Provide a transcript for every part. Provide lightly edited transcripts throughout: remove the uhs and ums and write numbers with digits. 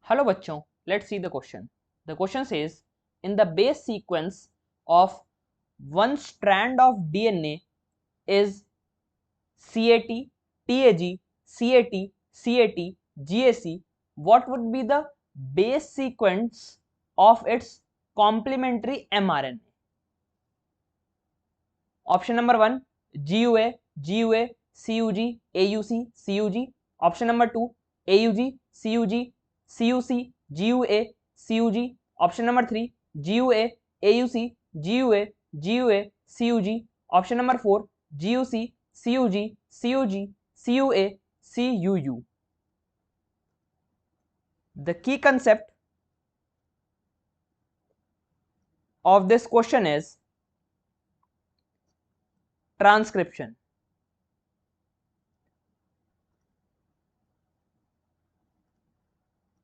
Hello bachchon, let's see the question. The question says, in the base sequence of one strand of DNA is CAT, TAG, CAT, CAT, GAC, what would be the base sequence of its complementary mRNA? Option number 1, GUA, GUA, CUG, AUC, CUG. Option number 2, AUG, CUG, CUC, GUA, CUG. Option number 3, GUA, AUC, GUA, GUA, CUG. Option number 4, GUC, CUG, CUG, CUA, CUU. The key concept of this question is transcription.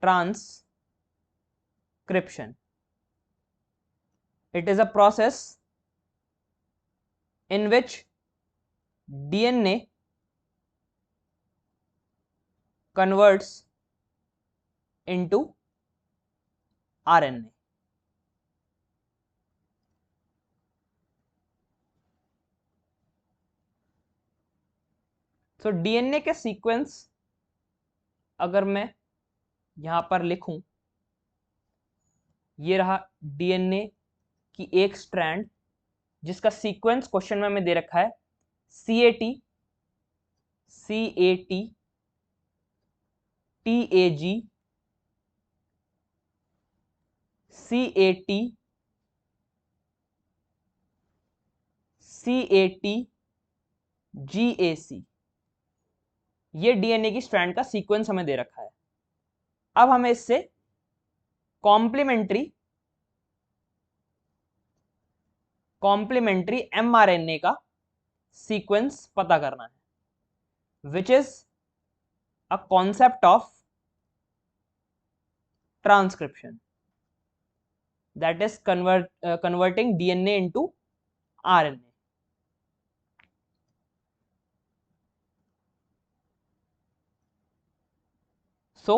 Transcription. It is a process in which DNA converts into RNA. तो DNA के sequence अगर मैं यहां पर लिखूं, ये रहा DNA की एक स्ट्रैंड जिसका सीक्वेंस क्वेश्चन में हमें दे रखा है CAT, CAT, TAG, CAT, CAT, GAC। ये डीएनए की स्ट्रैंड का सीक्वेंस हमें दे रखा है। अब हमें इससे कॉम्प्लीमेंट्री mRNA का सीक्वेंस पता करना है, which is a concept of transcription, that is converting DNA into RNA. So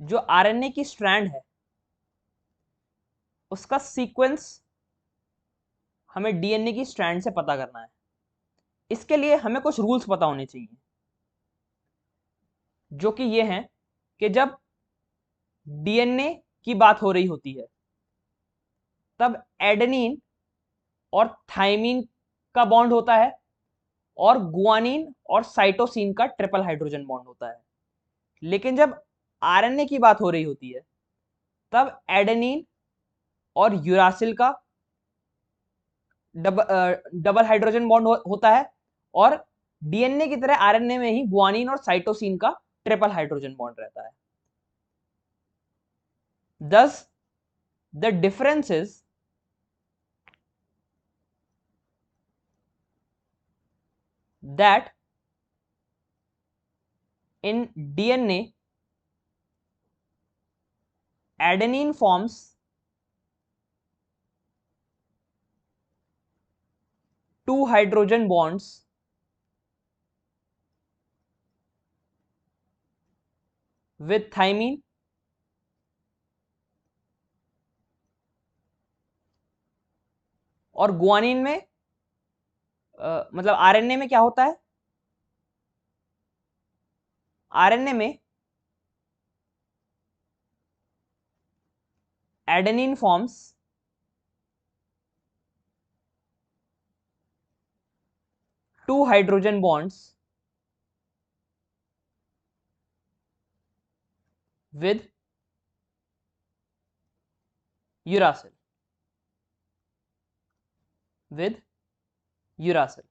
जो RNA की स्ट्रैंड है उसका सीक्वेंस हमें DNA की स्ट्रैंड से पता करना है। इसके लिए हमें कुछ रूल्स पता होने चाहिए, जो कि ये हैं कि जब DNA की बात हो रही होती है तब एडेनिन और थाइमिन का बॉन्ड होता है और गुआनिन और साइटोसिन का ट्रिपल हाइड्रोजन बॉन्ड होता है। लेकिन जब आरएनए की बात हो रही होती है तब एडेनिन और यूरासिल का डबल हाइड्रोजन बॉन्ड होता है और डीएनए की तरह आरएनए में ही गुआनिन और साइटोसिन का ट्रिपल हाइड्रोजन बॉन्ड रहता है। Thus, the difference is that in DNA, adenine forms two hydrogen bonds with thymine और गुआनिन में मतलब आरएनए में क्या होता है, आरएनए में adenine forms two hydrogen bonds with uracil, with uracil।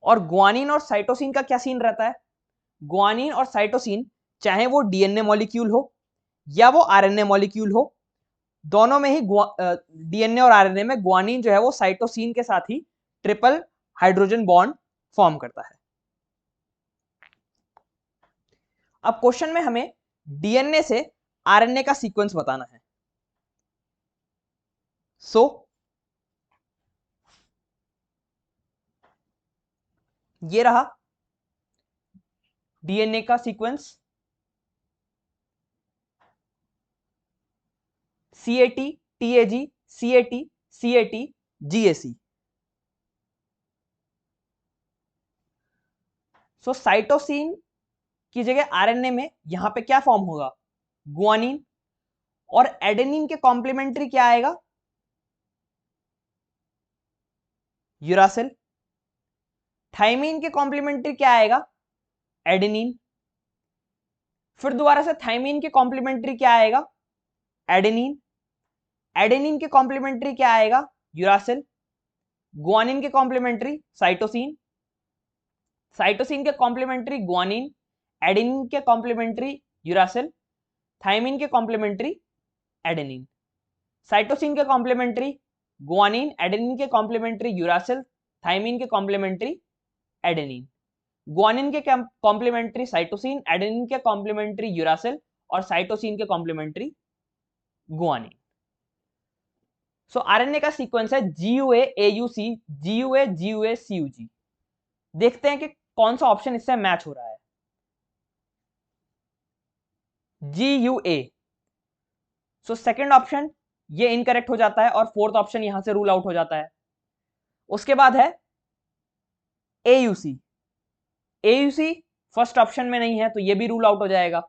और गुआनिन और साइटोसिन का क्या सीन रहता है, गुआनिन और साइटोसिन चाहे वो डीएनए मॉलिक्यूल हो या वो आरएनए मॉलिक्यूल हो, दोनों में ही डीएनए और आरएनए में गुआनिन जो है वो साइटोसिन के साथ ही ट्रिपल हाइड्रोजन बॉन्ड फॉर्म करता है। अब क्वेश्चन में हमें डीएनए से आरएनए का सीक्वेंस बताना है। सो ये रहा डीएनए का sequence, CAT, TAG, CAT, CAT, GAC। सो साइटोसिन की जगह आरएनए में यहां पे क्या फॉर्म होगा, गुआनिन, और एडेनिन के कॉम्प्लीमेंट्री क्या आएगा, यूरासिल। थाइमीन के कॉम्प्लीमेंट्री क्या आएगा, एडेनिन। फिर दोबारा से थाइमीन के कॉम्प्लीमेंट्री क्या आएगा, एडेनिन। एडेनिन के कॉम्प्लीमेंट्री क्या आएगा, यूरासिल। गुआनिन के कॉम्प्लीमेंट्री साइटोसिन, साइटोसिन के कॉम्प्लीमेंट्री गुआनिन, एडेनिन के कॉम्प्लीमेंट्री यूरासिल, थाइमिन के कॉम्प्लीमेंट्री एडेनिन। साइटोसिन के कॉम्प्लीमेंट्री गुआनिन, एडेनिन के कॉम्प्लीमेंट्री यूरासिल, थाइमिन के कॉम्प्लीमेंट्री एडेनिन। गुआनिन के कॉम्प्लीमेंट्री साइटोसिन, एडेनिन के कॉम्प्लीमेंट्री यूरासिल, और साइटोसिन के कॉम्प्लीमेंट्री गुआनिन। सो आरएनए का सीक्वेंस है GUA AUC, GUA GUA CUG। देखते हैं कि कौन सा ऑप्शन इससे मैच हो रहा है। GUA, सो सेकंड ऑप्शन ये इनकरेक्ट हो जाता है और फोर्थ ऑप्शन यहां से रूल आउट हो जाता है। उसके बाद है AUC, AUC फर्स्ट ऑप्शन में नहीं है तो ये भी रूल आउट हो जाएगा।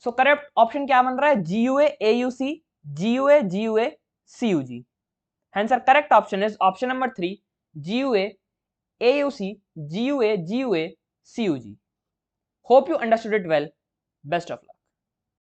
सो करेक्ट ऑप्शन क्या बन रहा है, GUA AUC, GUA GUA CUG। Answer correct option is option number 3, GUA AUC, GUA GUA CUG। Hope you understood it well. Best of luck.